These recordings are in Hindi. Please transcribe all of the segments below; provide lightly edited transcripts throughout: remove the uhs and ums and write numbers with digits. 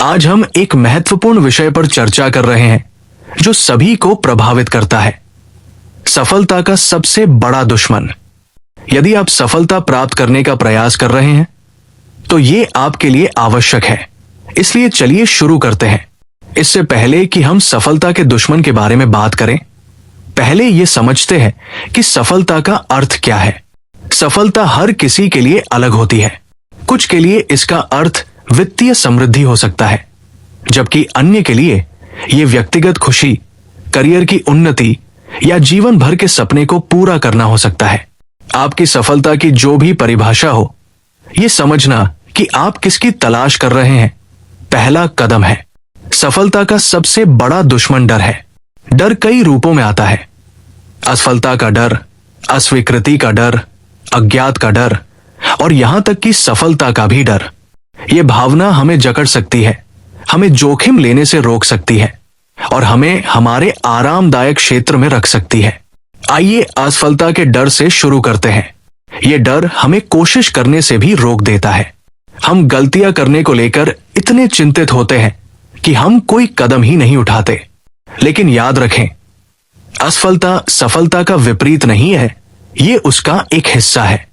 आज हम एक महत्वपूर्ण विषय पर चर्चा कर रहे हैं जो सभी को प्रभावित करता है, सफलता का सबसे बड़ा दुश्मन। यदि आप सफलता प्राप्त करने का प्रयास कर रहे हैं तो ये आपके लिए आवश्यक है। इसलिए चलिए शुरू करते हैं। इससे पहले कि हम सफलता के दुश्मन के बारे में बात करें, पहले ये समझते हैं कि सफलता का अर्थ क्या है। सफलता हर किसी के लिए अलग होती है। कुछ के लिए इसका अर्थ वित्तीय समृद्धि हो सकता है, जबकि अन्य के लिए यह व्यक्तिगत खुशी, करियर की उन्नति या जीवन भर के सपने को पूरा करना हो सकता है। आपकी सफलता की जो भी परिभाषा हो, यह समझना कि आप किसकी तलाश कर रहे हैं पहला कदम है। सफलता का सबसे बड़ा दुश्मन डर है। डर कई रूपों में आता है। असफलता का डर, अस्वीकृति का डर, अज्ञात का डर और यहां तक कि सफलता का भी डर। यह भावना हमें जकड़ सकती है, हमें जोखिम लेने से रोक सकती है और हमें हमारे आरामदायक क्षेत्र में रख सकती है। आइए असफलता के डर से शुरू करते हैं। यह डर हमें कोशिश करने से भी रोक देता है। हम गलतियां करने को लेकर इतने चिंतित होते हैं कि हम कोई कदम ही नहीं उठाते। लेकिन याद रखें, असफलता सफलता का विपरीत नहीं है, ये उसका एक हिस्सा है।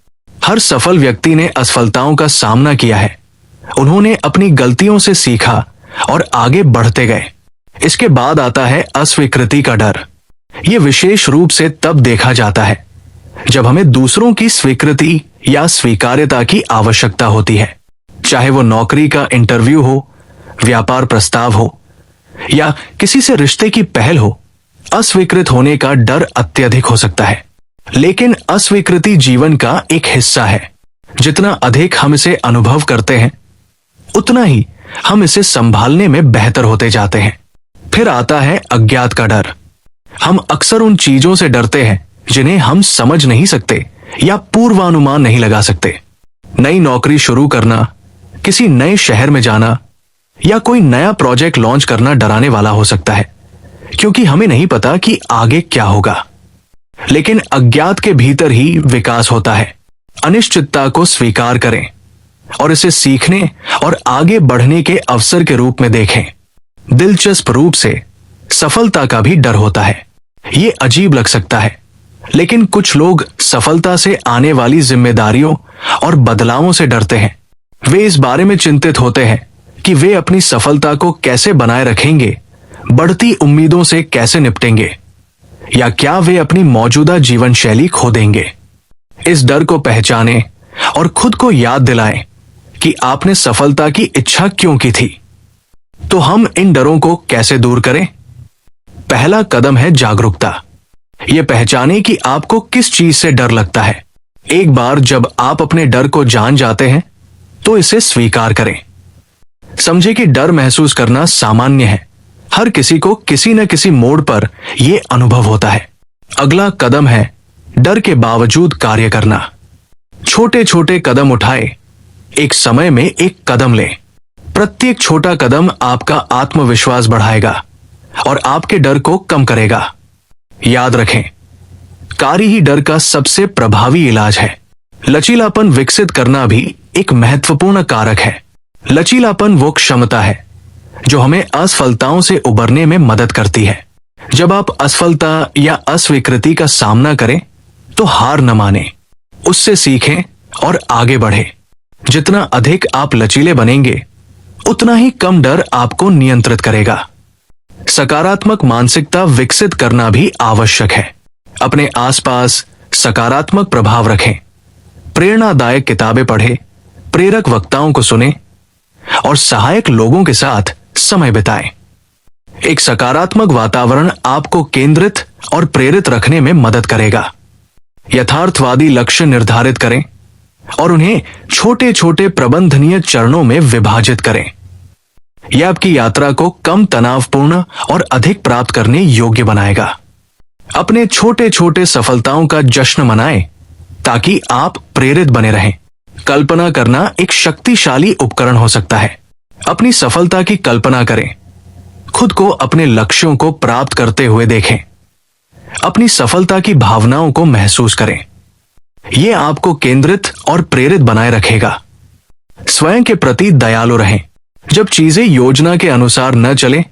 हर सफल व्यक्ति ने असफलताओं का सामना किया है। उन्होंने अपनी गलतियों से सीखा और आगे बढ़ते गए। इसके बाद आता है अस्वीकृति का डर। यह विशेष रूप से तब देखा जाता है जब हमें दूसरों की स्वीकृति या स्वीकार्यता की आवश्यकता होती है। चाहे वो नौकरी का इंटरव्यू हो, व्यापार प्रस्ताव हो या किसी से रिश्ते की पहल हो, अस्वीकृत होने का डर अत्यधिक हो सकता है। लेकिन अस्वीकृति जीवन का एक हिस्सा है। जितना अधिक हम इसे अनुभव करते हैं, उतना ही हम इसे संभालने में बेहतर होते जाते हैं। फिर आता है अज्ञात का डर। हम अक्सर उन चीजों से डरते हैं जिन्हें हम समझ नहीं सकते या पूर्वानुमान नहीं लगा सकते। नई नौकरी शुरू करना, किसी नए शहर में जाना या कोई नया प्रोजेक्ट लॉन्च करना डराने वाला हो सकता है, क्योंकि हमें नहीं पता कि आगे क्या होगा। लेकिन अज्ञात के भीतर ही विकास होता है। अनिश्चितता को स्वीकार करें और इसे सीखने और आगे बढ़ने के अवसर के रूप में देखें। दिलचस्प रूप से सफलता का भी डर होता है। ये अजीब लग सकता है, लेकिन कुछ लोग सफलता से आने वाली जिम्मेदारियों और बदलावों से डरते हैं। वे इस बारे में चिंतित होते हैं कि वे अपनी सफलता को कैसे बनाए रखेंगे, बढ़ती उम्मीदों से कैसे निपटेंगे, या क्या वे अपनी मौजूदा जीवन शैली खो देंगे। इस डर को पहचानें और खुद को याद दिलाएं कि आपने सफलता की इच्छा क्यों की थी। तो हम इन डरों को कैसे दूर करें? पहला कदम है जागरूकता। यह पहचानें कि आपको किस चीज से डर लगता है। एक बार जब आप अपने डर को जान जाते हैं तो इसे स्वीकार करें। समझे कि डर महसूस करना सामान्य है। हर किसी को किसी न किसी मोड़ पर यह अनुभव होता है। अगला कदम है डर के बावजूद कार्य करना। छोटे छोटे कदम उठाए, एक समय में एक कदम लें। प्रत्येक छोटा कदम आपका आत्मविश्वास बढ़ाएगा और आपके डर को कम करेगा। याद रखें, कार्य ही डर का सबसे प्रभावी इलाज है। लचीलापन विकसित करना भी एक महत्वपूर्ण कारक है। लचीलापन वो क्षमता है जो हमें असफलताओं से उबरने में मदद करती है। जब आप असफलता या अस्वीकृति का सामना करें तो हार न मानें, उससे सीखें और आगे बढ़ें। जितना अधिक आप लचीले बनेंगे, उतना ही कम डर आपको नियंत्रित करेगा। सकारात्मक मानसिकता विकसित करना भी आवश्यक है। अपने आसपास सकारात्मक प्रभाव रखें। प्रेरणादायक किताबें पढ़ें, प्रेरक वक्ताओं को सुनें और सहायक लोगों के साथ समय बिताएं। एक सकारात्मक वातावरण आपको केंद्रित और प्रेरित रखने में मदद करेगा। यथार्थवादी लक्ष्य निर्धारित करें और उन्हें छोटे छोटे प्रबंधनीय चरणों में विभाजित करें। यह आपकी यात्रा को कम तनावपूर्ण और अधिक प्राप्त करने योग्य बनाएगा। अपने छोटे छोटे सफलताओं का जश्न मनाएं ताकि आप प्रेरित बने रहें। कल्पना करना एक शक्तिशाली उपकरण हो सकता है। अपनी सफलता की कल्पना करें। खुद को अपने लक्ष्यों को प्राप्त करते हुए देखें। अपनी सफलता की भावनाओं को महसूस करें। यह आपको केंद्रित और प्रेरित बनाए रखेगा। स्वयं के प्रति दयालु रहें। जब चीजें योजना के अनुसार न चले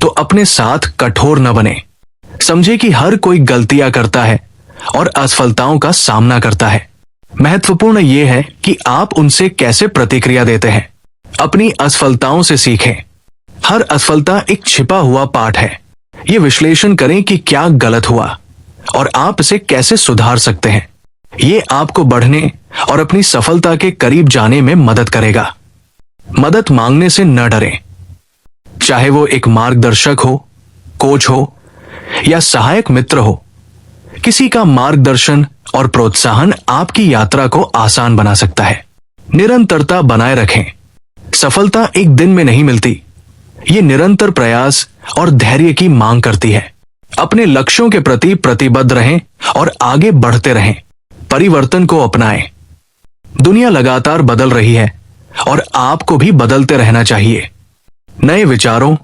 तो अपने साथ कठोर न बने। समझे कि हर कोई गलतियां करता है और असफलताओं का सामना करता है। महत्वपूर्ण यह है कि आप उनसे कैसे प्रतिक्रिया देते हैं। अपनी असफलताओं से सीखें। हर असफलता एक छिपा हुआ पाठ है। ये विश्लेषण करें कि क्या गलत हुआ और आप इसे कैसे सुधार सकते हैं। ये आपको बढ़ने और अपनी सफलता के करीब जाने में मदद करेगा। मदद मांगने से न डरें। चाहे वो एक मार्गदर्शक हो, कोच हो या सहायक मित्र हो, किसी का मार्गदर्शन और प्रोत्साहन आपकी यात्रा को आसान बना सकता है। निरंतरता बनाए रखें। सफलता एक दिन में नहीं मिलती। ये निरंतर प्रयास और धैर्य की मांग करती है। अपने लक्ष्यों के प्रति प्रतिबद्ध रहें और आगे बढ़ते रहें। परिवर्तन को अपनाएं। दुनिया लगातार बदल रही है और आपको भी बदलते रहना चाहिए। नए विचारों,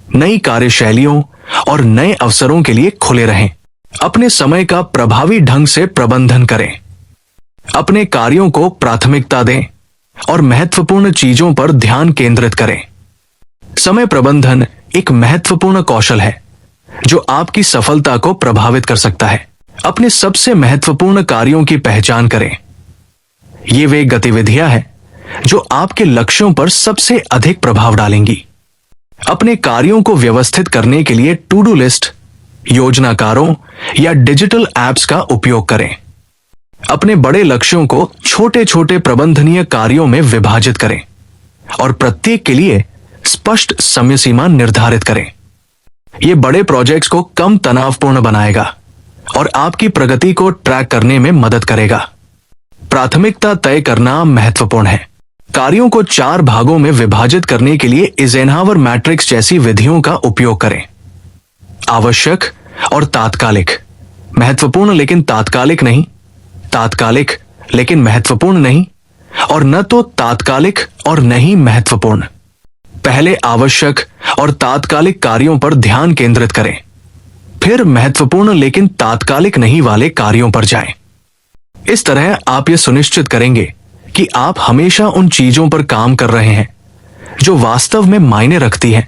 नई कार्यशैलियों और नए अवसरों के लिए खुले रहें। अपने समय का प्रभावी ढंग से प्रबंधन करें। अपने कार्यों को प्राथमिकता दें और महत्वपूर्ण चीजों पर ध्यान केंद्रित करें। समय प्रबंधन एक महत्वपूर्ण कौशल है जो आपकी सफलता को प्रभावित कर सकता है। अपने सबसे महत्वपूर्ण कार्यों की पहचान करें। ये वे गतिविधियां हैं जो आपके लक्ष्यों पर सबसे अधिक प्रभाव डालेंगी। अपने कार्यों को व्यवस्थित करने के लिए टू डू लिस्ट, योजनाकारों या डिजिटल एप्स का उपयोग करें। अपने बड़े लक्ष्यों को छोटे छोटे प्रबंधनीय कार्यों में विभाजित करें और प्रत्येक के लिए स्पष्ट समय सीमा निर्धारित करें। यह बड़े प्रोजेक्ट्स को कम तनावपूर्ण बनाएगा और आपकी प्रगति को ट्रैक करने में मदद करेगा। प्राथमिकता तय करना महत्वपूर्ण है। कार्यों को 4 भागों में विभाजित करने के लिए एइजेनहावर मैट्रिक्स जैसी विधियों का उपयोग करें। आवश्यक और तात्कालिक, महत्वपूर्ण लेकिन तात्कालिक नहीं, तात्कालिक लेकिन महत्वपूर्ण नहीं, और न तो तात्कालिक और नहीं महत्वपूर्ण। पहले आवश्यक और तात्कालिक कार्यों पर ध्यान केंद्रित करें, फिर महत्वपूर्ण लेकिन तात्कालिक नहीं वाले कार्यों पर जाएं। इस तरह आप ये सुनिश्चित करेंगे कि आप हमेशा उन चीजों पर काम कर रहे हैं जो वास्तव में मायने रखती हैं,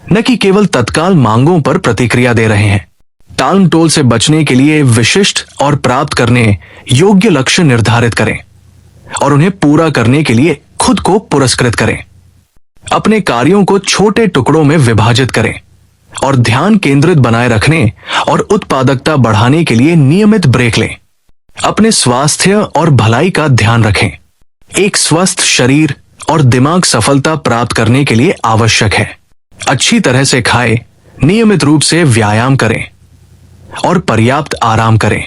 न कि केवल तत्काल मांगों पर प्रतिक्रिया दे रहे हैं। टालमटोल से बचने के लिए विशिष्ट और प्राप्त करने योग्य लक्ष्य निर्धारित करें और उन्हें पूरा करने के लिए खुद को पुरस्कृत करें। अपने कार्यों को छोटे टुकड़ों में विभाजित करें और ध्यान केंद्रित बनाए रखने और उत्पादकता बढ़ाने के लिए नियमित ब्रेक लें। अपने स्वास्थ्य और भलाई का ध्यान रखें। एक स्वस्थ शरीर और दिमाग सफलता प्राप्त करने के लिए आवश्यक है। अच्छी तरह से खाएं, नियमित रूप से व्यायाम करें और पर्याप्त आराम करें।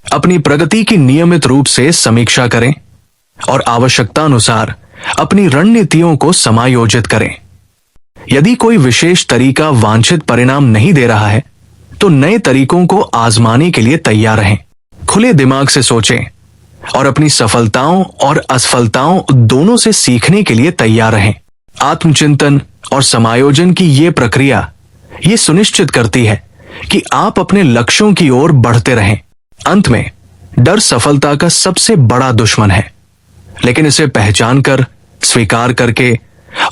अपनी प्रगति की नियमित रूप से समीक्षा करें और आवश्यकता अनुसार अपनी रणनीतियों को समायोजित करें। यदि कोई विशेष तरीका वांछित परिणाम नहीं दे रहा है तो नए तरीकों को आजमाने के लिए तैयार रहें। खुले दिमाग से सोचें और अपनी सफलताओं और असफलताओं दोनों से सीखने के लिए तैयार रहें। आत्मचिंतन और समायोजन की ये प्रक्रिया ये सुनिश्चित करती है कि आप अपने लक्ष्यों की ओर बढ़ते रहें। अंत में, डर सफलता का सबसे बड़ा दुश्मन है, लेकिन इसे पहचान कर, स्वीकार करके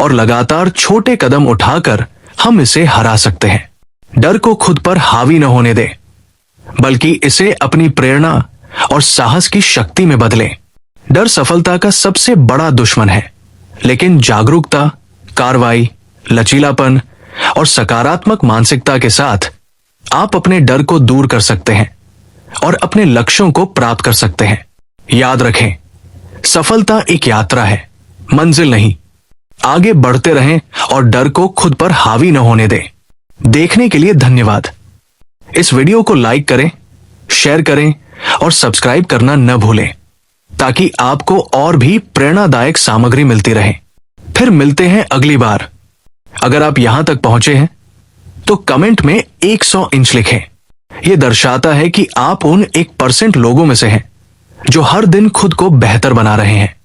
और लगातार छोटे कदम उठाकर हम इसे हरा सकते हैं। डर को खुद पर हावी न होने दें, बल्कि इसे अपनी प्रेरणा और साहस की शक्ति में बदलें। डर सफलता का सबसे बड़ा दुश्मन है, लेकिन जागरूकता, कार्रवाई, लचीलापन और सकारात्मक मानसिकता के साथ आप अपने डर को दूर कर सकते हैं और अपने लक्ष्यों को प्राप्त कर सकते हैं। याद रखें, सफलता एक यात्रा है, मंजिल नहीं। आगे बढ़ते रहें और डर को खुद पर हावी न होने दें। देखने के लिए धन्यवाद। इस वीडियो को लाइक करें, शेयर करें और सब्सक्राइब करना न भूलें ताकि आपको और भी प्रेरणादायक सामग्री मिलती रहे। फिर मिलते हैं अगली बार। अगर आप यहां तक पहुंचे हैं तो कमेंट में 100 इंच लिखें। यह दर्शाता है कि आप उन 1% लोगों में से हैं जो हर दिन खुद को बेहतर बना रहे हैं।